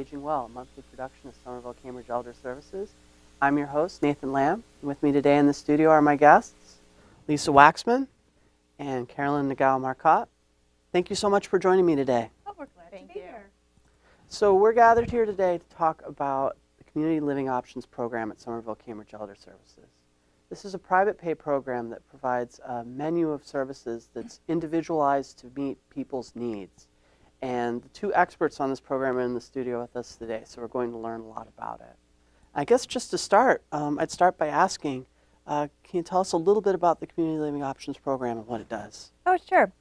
Aging Well, a monthly production of Somerville Cambridge Elder Services. I'm your host, Nathan Lamb. And with me today in the studio are my guests, Lisa Waxman and Carolynn Nagao-Marcotte. Thank you so much for joining me today. Oh, we're glad to be here. So we're gathered here today to talk about the Community Living Options program at Somerville Cambridge Elder Services. This is a private pay program that provides a menu of services that's individualized to meet people's needs. And the two experts on this program are in the studio with us today, so we're going to learn a lot about it. I guess just to start, I'd start by asking, can you tell us a little bit about the Community Living Options program and what it does? Oh, sure.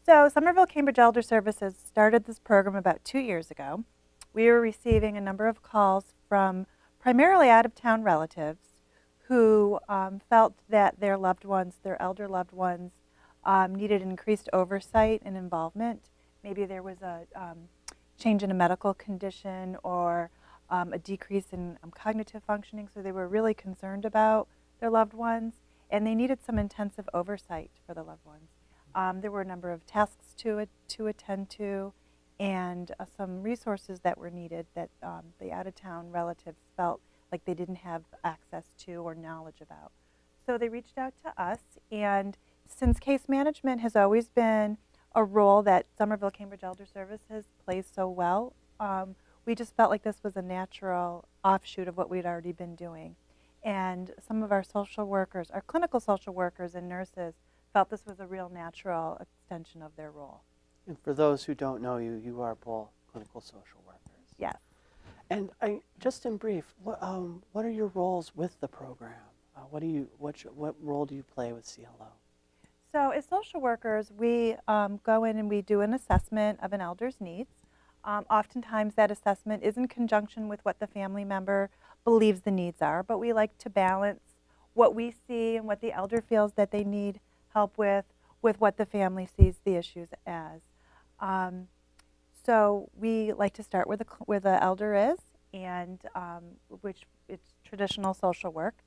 So Somerville Cambridge Elder Services started this program about 2 years ago. We were receiving a number of calls from primarily out-of-town relatives who felt that their loved ones, their elder loved ones, needed increased oversight and involvement. Maybe there was a change in a medical condition or a decrease in cognitive functioning, so they were really concerned about their loved ones, and they needed some intensive oversight for the loved ones. There were a number of tasks to attend to, and some resources that were needed that the out-of-town relatives felt like they didn't have access to or knowledge about. So they reached out to us, and since case management has always been a role that Somerville Cambridge Elder Services plays so well, we just felt like this was a natural offshoot of what we'd already been doing. And some of our social workers, our clinical social workers and nurses, felt this was a real natural extension of their role. And for those who don't know you, you are both clinical social workers. Yes. And just in brief, what are your roles with the program? What role do you play with CLO? So as social workers, we go in and we do an assessment of an elder's needs. Oftentimes that assessment is in conjunction with what the family member believes the needs are, but we like to balance what we see and what the elder feels that they need help with what the family sees the issues as. So we like to start where the elder is, and which it's traditional social work.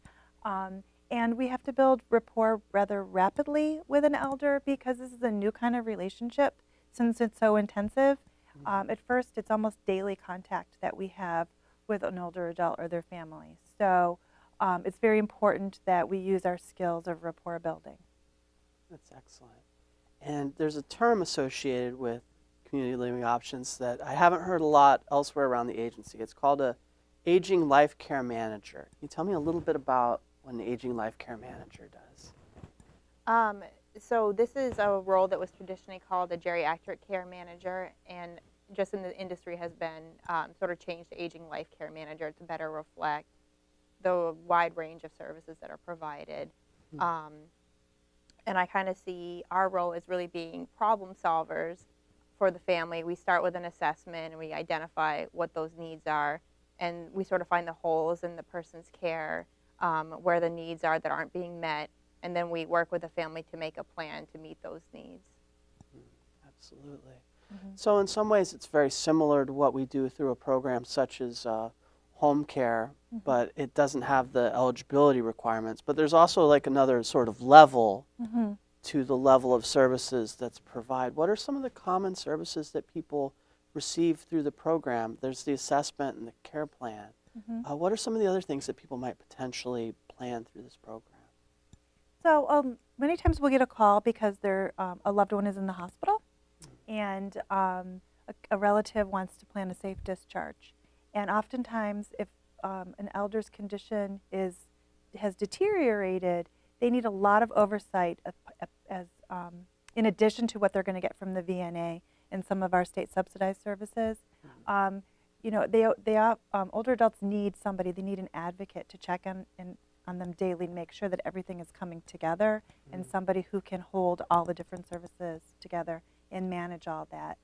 And we have to build rapport rather rapidly with an elder because this is a new kind of relationship since it's so intensive. At first, it's almost daily contact that we have with an older adult or their family. So it's very important that we use our skills of rapport building. That's excellent. And there's a term associated with community living options that I haven't heard a lot elsewhere around the agency. It's called a aging life care manager. Can you tell me a little bit about what an aging life care manager does? So this is a role that was traditionally called a geriatric care manager, and just in the industry has been sort of changed to aging life care manager to better reflect the wide range of services that are provided. And I kind of see our role as really being problem solvers for the family. We start with an assessment and we identify what those needs are, and we sort of find the holes in the person's care, where the needs are that aren't being met, and then we work with the family to make a plan to meet those needs. Absolutely. So in some ways it's very similar to what we do through a program such as home care, but it doesn't have the eligibility requirements. But there's also like another sort of level to the level of services that's provided. What are some of the common services that people receive through the program? There's the assessment and the care plan. What are some of the other things that people might potentially plan through this program? So many times we'll get a call because a loved one is in the hospital, and a relative wants to plan a safe discharge. And oftentimes, if an elder's condition has deteriorated, they need a lot of oversight in addition to what they're going to get from the VNA and some of our state subsidized services. You know, older adults need somebody. They need an advocate to check on them daily to make sure that everything is coming together, and somebody who can hold all the different services together and manage all that.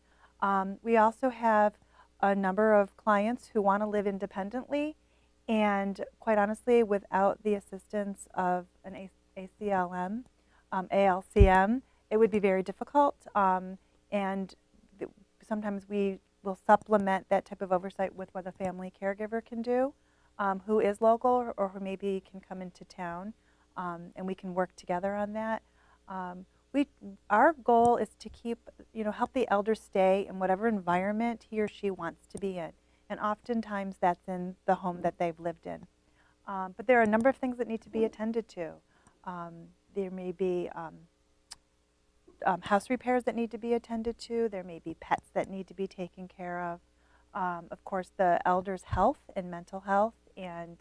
We also have a number of clients who want to live independently, and quite honestly, without the assistance of an ACLM, ALCM, it would be very difficult. And sometimes we will supplement that type of oversight with what a family caregiver can do, who is local or who maybe can come into town, and we can work together on that. Our goal is to help the elder stay in whatever environment he or she wants to be in. and oftentimes that's in the home that they've lived in. But there are a number of things that need to be attended to. There may be house repairs that need to be attended to. There may be pets that need to be taken care of. Of course, the elders' health and mental health and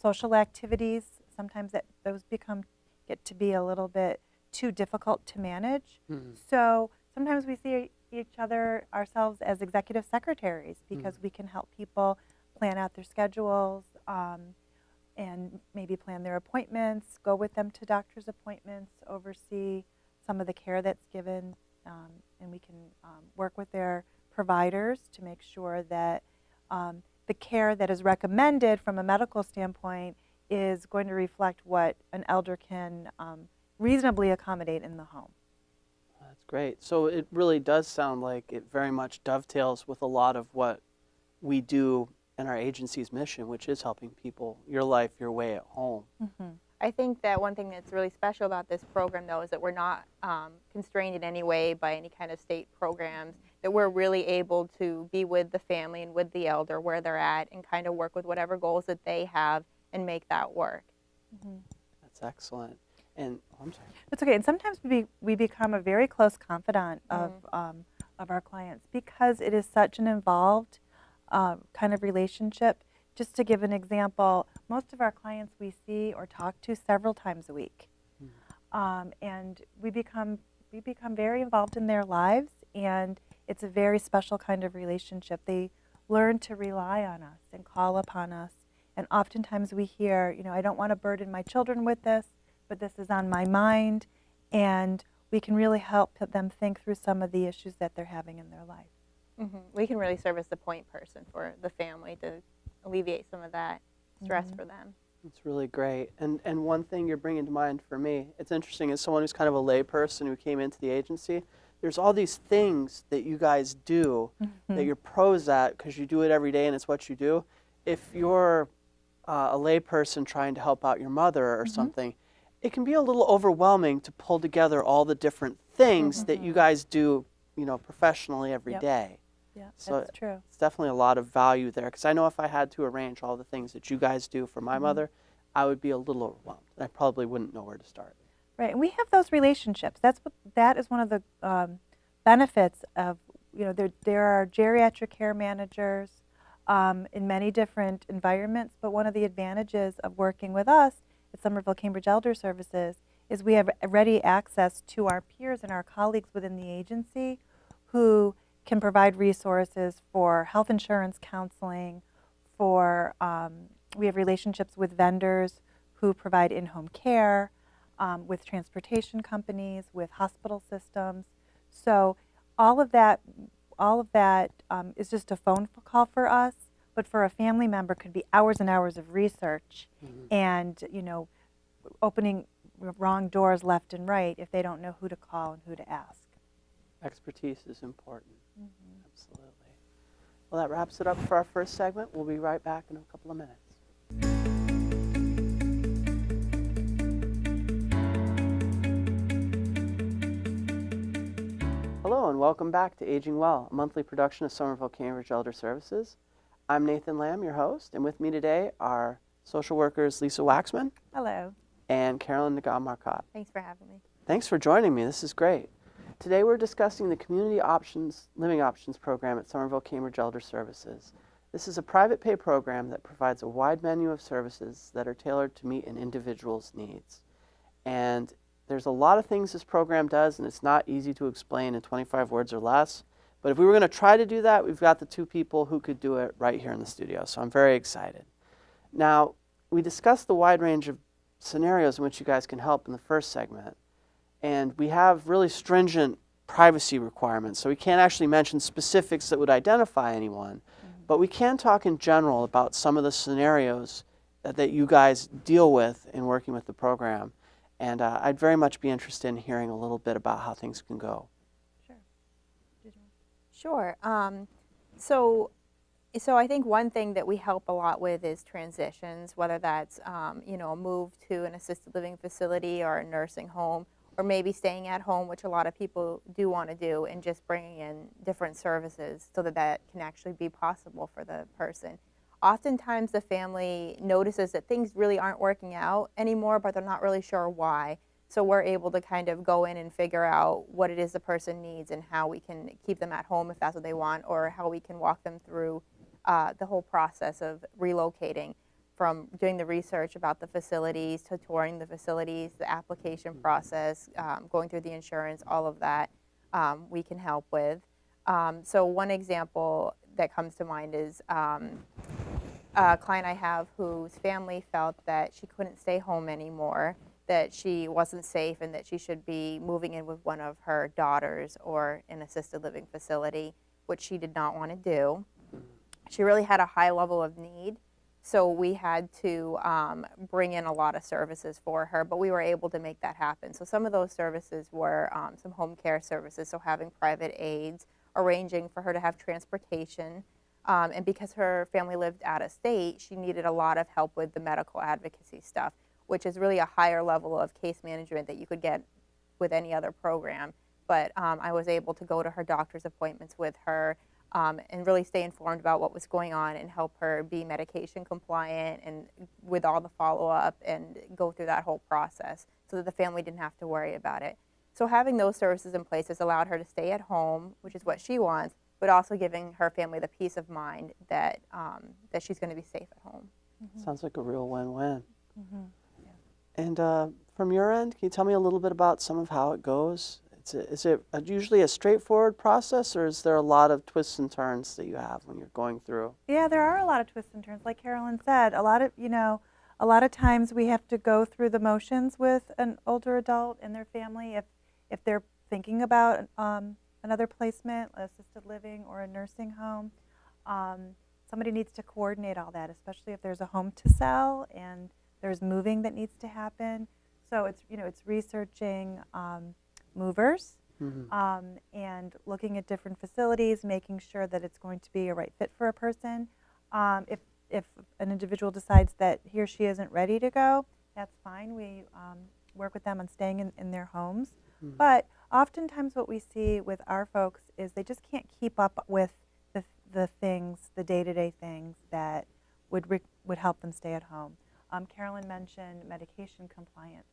social activities. Sometimes those get to be a little bit too difficult to manage. So sometimes we see each other ourselves as executive secretaries because we can help people plan out their schedules and maybe plan their appointments, go with them to doctor's appointments, oversee some of the care that's given, and we can work with their providers to make sure that the care that is recommended from a medical standpoint is going to reflect what an elder can reasonably accommodate in the home. That's great. So it really does sound like it very much dovetails with a lot of what we do in our agency's mission, which is helping people, your life, your way at home. I think that one thing that's really special about this program, though, is that we're not constrained in any way by any kind of state programs, that we're really able to be with the family and with the elder where they're at and kind of work with whatever goals that they have and make that work. That's excellent. And I'm sorry. That's okay. And sometimes we become a very close confidant of our clients because it is such an involved kind of relationship. Just to give an example, most of our clients we see or talk to several times a week, and we become very involved in their lives, and it's a very special kind of relationship. They learn to rely on us and call upon us, and oftentimes we hear, I don't want to burden my children with this, but this is on my mind, and we can really help them think through some of the issues that they're having in their life. We can really serve as the point person for the family to alleviate some of that stress for them. It's really great. And one thing you're bringing to mind for me, it's interesting, as someone who's kind of a lay person who came into the agency, there's all these things that you guys do that you're pros at because you do it every day and it's what you do. If you're a lay person trying to help out your mother or something, it can be a little overwhelming to pull together all the different things that you guys do, professionally every day. Yeah, So that's true. it's definitely a lot of value there, because I know if I had to arrange all the things that you guys do for my mother, I would be a little overwhelmed. I probably wouldn't know where to start. Right, and we have those relationships. That is one of the benefits of, there are geriatric care managers in many different environments, but one of the advantages of working with us at Somerville Cambridge Elder Services is we have ready access to our peers and our colleagues within the agency who can provide resources for health insurance counseling, we have relationships with vendors who provide in-home care, with transportation companies, with hospital systems. So all of that is just a phone call for us, but for a family member could be hours and hours of research and, opening wrong doors left and right if they don't know who to call and who to ask. Expertise is important. Absolutely. Well, that wraps it up for our first segment. We'll be right back in a couple of minutes. Hello and welcome back to Aging Well, a monthly production of Somerville Cambridge Elder Services. I'm Nathan Lamb, your host, and with me today are social workers Lisa Waxman Hello. and Carolynn Nagao-Marcotte. Thanks for having me. Thanks for joining me. This is great. Today we're discussing the Community Living Options program at Somerville Cambridge Elder Services. This is a private pay program that provides a wide menu of services that are tailored to meet an individual's needs. And there's a lot of things this program does, and it's not easy to explain in 25 words or less. But if we were going to try to do that, we've got the two people who could do it right here in the studio. So I'm very excited. Now, we discussed the wide range of scenarios in which you guys can help in the first segment. And we have really stringent privacy requirements, so we can't actually mention specifics that would identify anyone, but we can talk in general about some of the scenarios that you guys deal with in working with the program. And I'd very much be interested in hearing a little bit about how things can go. Sure. So I think one thing that we help a lot with is transitions, whether that's a move to an assisted living facility or a nursing home, or maybe staying at home, which a lot of people do want to do, and just bringing in different services so that that can actually be possible for the person. Oftentimes the family notices that things really aren't working out anymore, but they're not really sure why. So we're able to kind of go in and figure out what it is the person needs and how we can keep them at home if that's what they want, or how we can walk them through the whole process of relocating, from doing the research about the facilities to touring the facilities, the application process, going through the insurance, all of that we can help with. So one example that comes to mind is a client I have whose family felt that she couldn't stay home anymore, that she wasn't safe, and that she should be moving in with one of her daughters or an assisted living facility, which she did not want to do. She really had a high level of need, so we had to bring in a lot of services for her, but we were able to make that happen. So some of those services were some home care services, so having private aides, arranging for her to have transportation, and because her family lived out of state, she needed a lot of help with the medical advocacy stuff, which is really a higher level of case management that you could get with any other program. But I was able to go to her doctor's appointments with her and really stay informed about what was going on and help her be medication compliant and with all the follow-up and go through that whole process so that the family didn't have to worry about it. So having those services in place has allowed her to stay at home, which is what she wants, but also giving her family the peace of mind that, that she's going to be safe at home. Sounds like a real win-win. Yeah. And from your end, can you tell me a little bit about some of how it goes? Is it usually a straightforward process, or is there a lot of twists and turns that you have when you're going through? Yeah, there are a lot of twists and turns. Like Carolyn said, a lot of times we have to go through the motions with an older adult and their family if they're thinking about another placement, assisted living or a nursing home. Somebody needs to coordinate all that, especially if there's a home to sell and there's moving that needs to happen. So it's researching movers and looking at different facilities, making sure that it's going to be a right fit for a person. If an individual decides that he or she isn't ready to go, that's fine. We work with them on staying in their homes. But oftentimes what we see with our folks is they just can't keep up with the things, the day-to-day things that would help them stay at home. Carolyn mentioned medication compliance.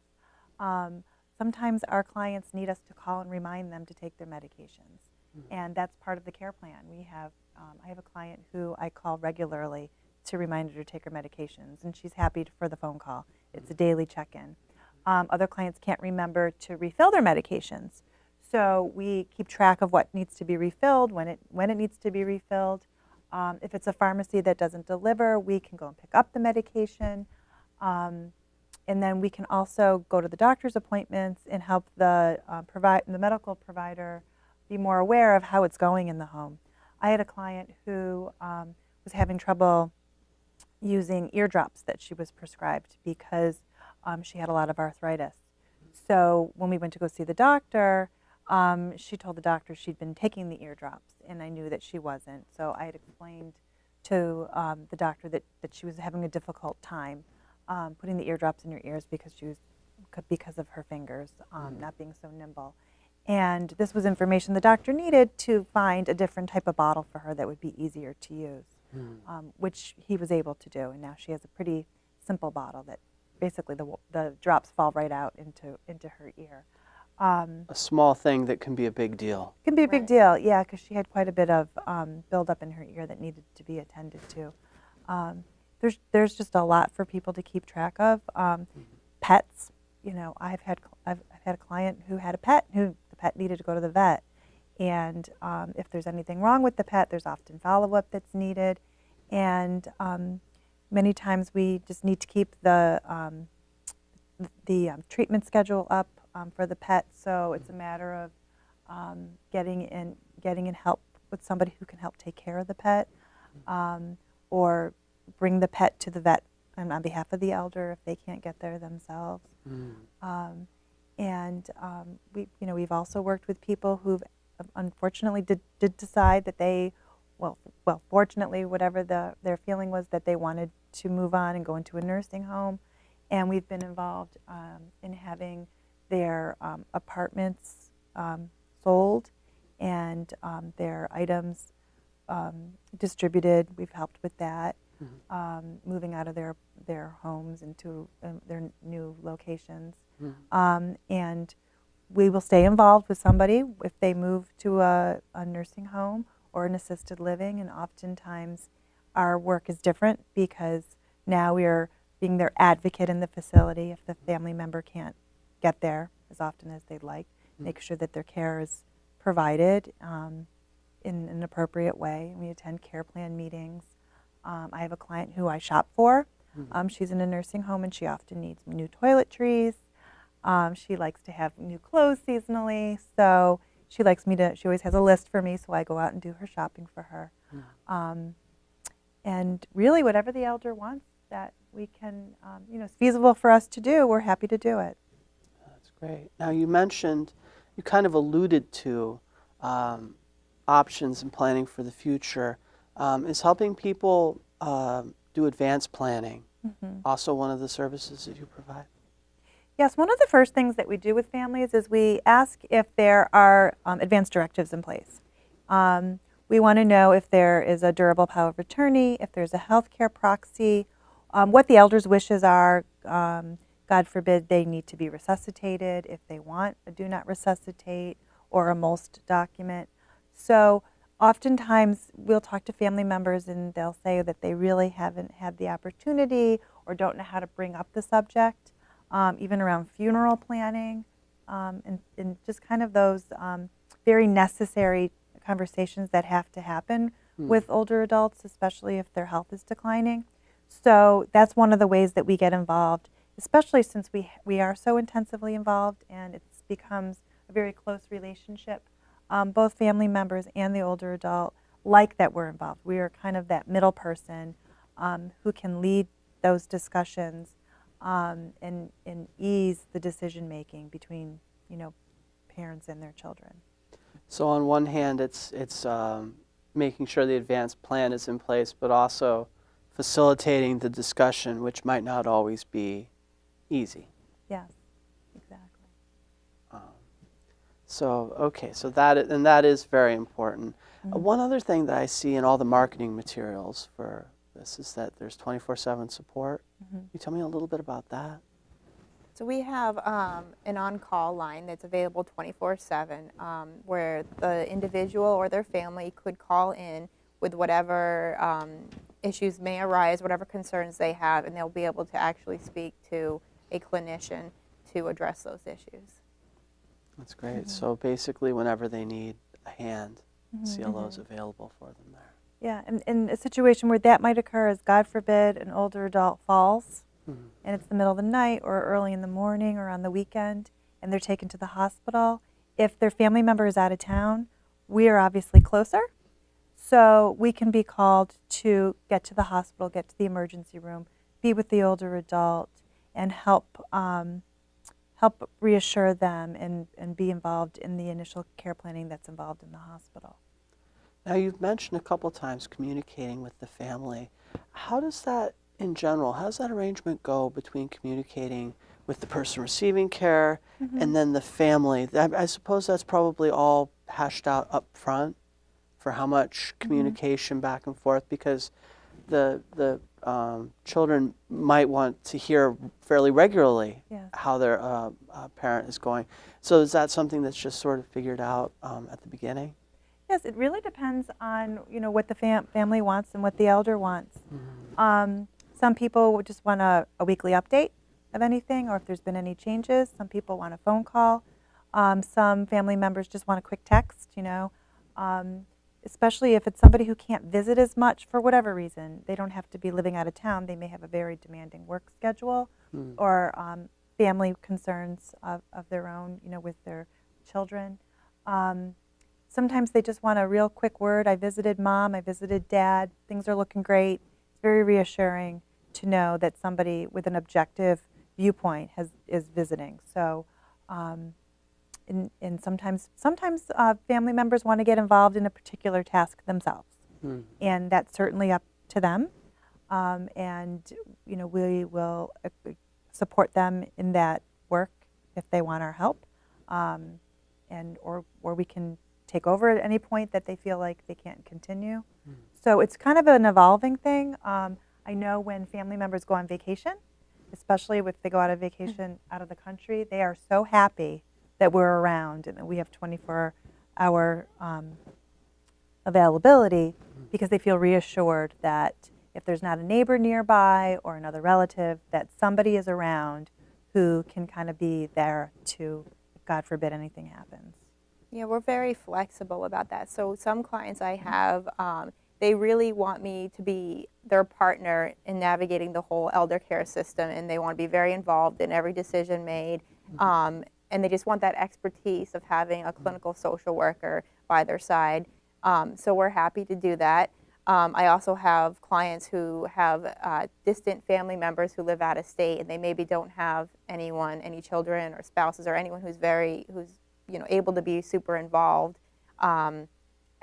Sometimes our clients need us to call and remind them to take their medications, and that's part of the care plan. I have a client who I call regularly to remind her to take her medications, and she's happy for the phone call. It's a daily check-in. Other clients can't remember to refill their medications, so we keep track of what needs to be refilled, when it needs to be refilled. If it's a pharmacy that doesn't deliver, we can go and pick up the medication. And then we can also go to the doctor's appointments and help the medical provider be more aware of how it's going in the home. I had a client who was having trouble using eardrops that she was prescribed because she had a lot of arthritis. So when we went to go see the doctor, she told the doctor she'd been taking the eardrops, and I knew that she wasn't. So I had explained to the doctor that she was having a difficult time putting the eardrops in your ears because of her fingers not being so nimble. And this was information the doctor needed to find a different type of bottle for her that would be easier to use, which he was able to do. And now she has a pretty simple bottle that basically the drops fall right out into her ear. A small thing that can be a big deal. Can be a big deal, yeah, because she had quite a bit of buildup in her ear that needed to be attended to. There's just a lot for people to keep track of. Pets, I've had a client who had a pet who the pet needed to go to the vet, and if there's anything wrong with the pet, there's often follow-up that's needed, and many times we just need to keep the treatment schedule up for the pet. So it's a matter of getting in help with somebody who can help take care of the pet, or bring the pet to the vet on behalf of the elder if they can't get there themselves. We've also worked with people who've unfortunately did decide that they, fortunately, whatever their feeling was, that they wanted to move on and go into a nursing home. And we've been involved in having their apartments sold and their items distributed. We've helped with that, moving out of their homes into their new locations. And we will stay involved with somebody if they move to a nursing home or an assisted living, and oftentimes our work is different because now we are being their advocate in the facility if the family member can't get there as often as they'd like, make sure that their care is provided in an appropriate way. We attend care plan meetings. I have a client who I shop for. She's in a nursing home and she often needs new toiletries. She likes to have new clothes seasonally, so she always has a list for me, so I go out and do her shopping for her. And really whatever the elder wants that we can, is feasible for us to do, we're happy to do it. That's great. Now you kind of alluded to options and planning for the future. Is helping people do advanced planning also one of the services that you provide? Yes, one of the first things that we do with families is we ask if there are advance directives in place. We want to know if there is a durable power of attorney, if there's a healthcare proxy, what the elder's wishes are. God forbid they need to be resuscitated, if they want a do not resuscitate or a MOLST document. So oftentimes we'll talk to family members and they'll say that they really haven't had the opportunity or don't know how to bring up the subject. Even around funeral planning, and just kind of those very necessary conversations that have to happen with older adults, especially if their health is declining. So that's one of the ways that we get involved, especially since we are so intensively involved and it becomes a very close relationship. Both family members and the older adult like that we're involved. We are kind of that middle person who can lead those discussions and ease the decision making between parents and their children. So on one hand, it's making sure the advanced plan is in place, but also facilitating the discussion, which might not always be easy. Yes, exactly. So that is very important. One other thing that I see in all the marketing materials for this is that there's 24/7 support. Can you tell me a little bit about that? So we have an on-call line that's available 24/7 where the individual or their family could call in with whatever issues may arise, whatever concerns they have, and they'll be able to actually speak to a clinician to address those issues. That's great. So basically whenever they need a hand, CLO is available for them there. Yeah, and in a situation where that might occur is, God forbid, an older adult falls, and it's the middle of the night or early in the morning or on the weekend, and they're taken to the hospital. If their family member is out of town, we are obviously closer, so we can be called to get to the hospital, get to the emergency room, be with the older adult, and help reassure them and be involved in the initial care planning that's involved in the hospital. Now you've mentioned a couple times communicating with the family. How does that, in general, how does that arrangement go between communicating with the person receiving care and then the family? I suppose that's probably all hashed out up front for how much communication back and forth, because the children might want to hear fairly regularly how their parent is going. So is that something that's just sort of figured out at the beginning? Yes, it really depends on what the family wants and what the elder wants. Some people would just want a weekly update of anything, or if there's been any changes. Some people want a phone call. Some family members just want a quick text. Especially if it's somebody who can't visit as much for whatever reason. They don't have to be living out of town. They may have a very demanding work schedule or family concerns of their own, with their children. Sometimes they just want a real quick word. I visited mom, I visited dad, things are looking great. It's very reassuring to know that somebody with an objective viewpoint is visiting. So, and sometimes family members want to get involved in a particular task themselves, and that's certainly up to them. And we will support them in that work if they want our help, and or we can take over at any point that they feel like they can't continue. So it's kind of an evolving thing. I know when family members go on vacation, especially if they go out on vacation out of the country, they are so happy that we're around and that we have 24-hour availability, because they feel reassured that if there's not a neighbor nearby or another relative, that somebody is around who can kind of be there to, God forbid, anything happens. Yeah, we're very flexible about that. So some clients I have, they really want me to be their partner in navigating the whole elder care system, and they want to be very involved in every decision made. And they just want that expertise of having a clinical social worker by their side. So we're happy to do that. I also have clients who have distant family members who live out of state, and they maybe don't have anyone, any children or spouses or anyone who's able to be super involved.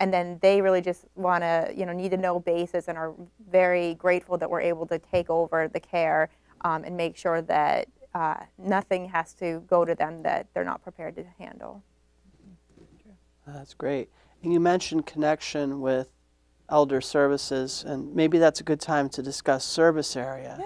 And then they really just want to, need to know basis, and are very grateful that we're able to take over the care and make sure that nothing has to go to them that they're not prepared to handle. That's great. And you mentioned connection with Elder Services, and maybe that's a good time to discuss service area.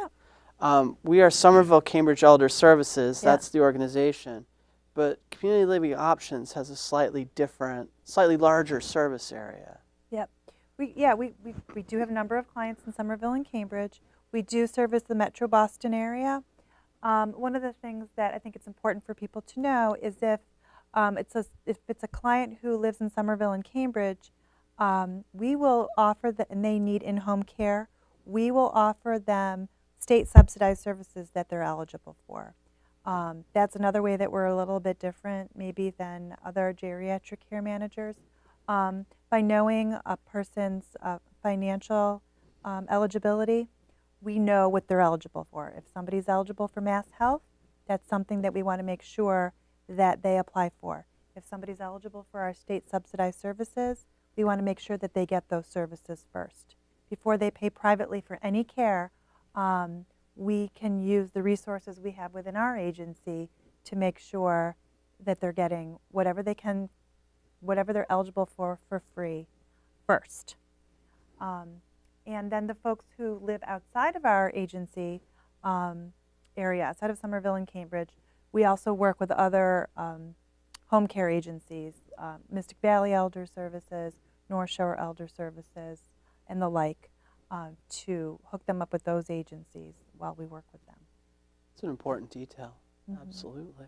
Yeah. We are Somerville Cambridge Elder Services. Yeah. That's the organization. But Community Living Options has a slightly different, slightly larger service area. Yep. We do have a number of clients in Somerville and Cambridge. We do service the Metro Boston area. One of the things that I think it's important for people to know is if it's a client who lives in Somerville and Cambridge, we will offer and they need in-home care, we will offer them state subsidized services that they're eligible for. That's another way that we're a little bit different maybe than other geriatric care managers. By knowing a person's financial eligibility, we know what they're eligible for. If somebody's eligible for Mass Health, that's something that we want to make sure that they apply for. If somebody's eligible for our state subsidized services, we want to make sure that they get those services first. Before they pay privately for any care, we can use the resources we have within our agency to make sure that they're getting whatever they can, whatever they're eligible for free first. And then the folks who live outside of our agency area, outside of Somerville and Cambridge, we also work with other home care agencies, Mystic Valley Elder Services, North Shore Elder Services, and the like, to hook them up with those agencies while we work with them. It's an important detail, absolutely.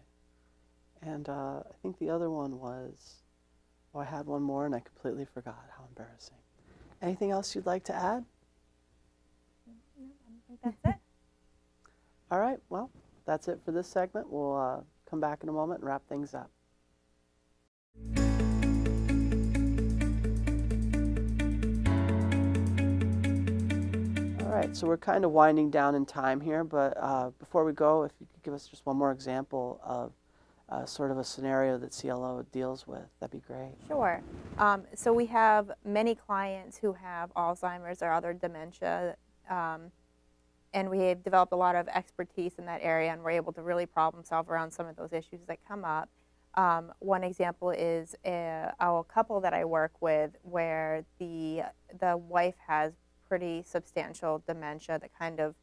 And I think the other one was, I had one more and I completely forgot. How embarrassing. Anything else you'd like to add? I think that's it. All right, well, that's it for this segment. We'll come back in a moment and wrap things up. All right, so we're kind of winding down in time here, but before we go, if you could give us just one more example of sort of a scenario that CLO deals with, that'd be great. Sure. So we have many clients who have Alzheimer's or other dementia, and we have developed a lot of expertise in that area, and we're able to really problem solve around some of those issues that come up. One example is a couple that I work with where the wife has pretty substantial dementia that kind of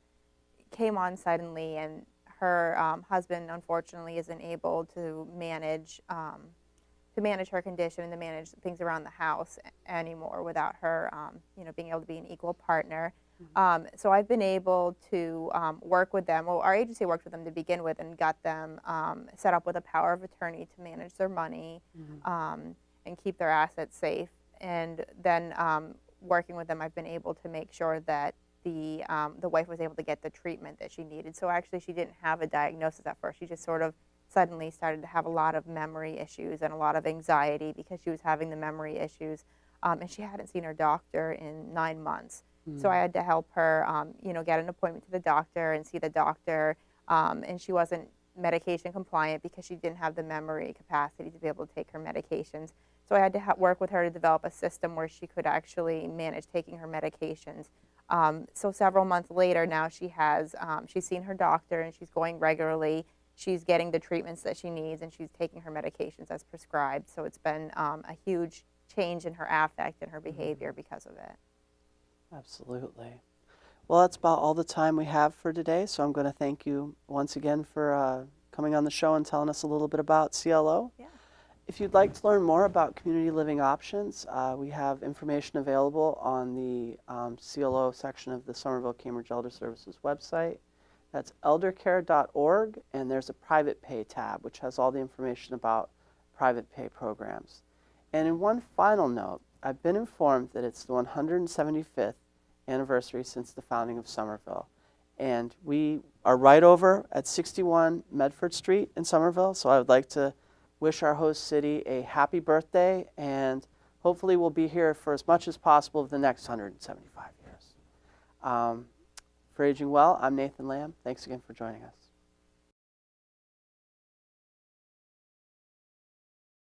came on suddenly, and her husband unfortunately isn't able to manage her condition and to manage things around the house anymore without her being able to be an equal partner. So I've been able to work with them. Well, our agency worked with them to begin with and got them set up with a power of attorney to manage their money and keep their assets safe. And then working with them, I've been able to make sure that the wife was able to get the treatment that she needed. So actually she didn't have a diagnosis at first. She just sort of suddenly started to have a lot of memory issues and a lot of anxiety because she was having the memory issues. And she hadn't seen her doctor in 9 months. So I had to help her, get an appointment to the doctor and see the doctor. And she wasn't medication compliant because she didn't have the memory capacity to be able to take her medications. So I had to work with her to develop a system where she could actually manage taking her medications. So several months later now she's seen her doctor and she's going regularly. she's getting the treatments that she needs, and she's taking her medications as prescribed. So it's been a huge change in her affect and her behavior because of it. Absolutely. Well, that's about all the time we have for today, so I'm going to thank you once again for coming on the show and telling us a little bit about CLO. Yeah. If you'd like to learn more about community living options, we have information available on the CLO section of the Somerville Cambridge Elder Services website. That's eldercare.org, and there's a private pay tab, which has all the information about private pay programs. And in one final note, I've been informed that it's the 175th anniversary since the founding of Somerville. And we are right over at 61 Medford Street in Somerville, so I would like to wish our host city a happy birthday, and hopefully we'll be here for as much as possible of the next 175 years. For Aging Well, I'm Nathan Lamb. Thanks again for joining us.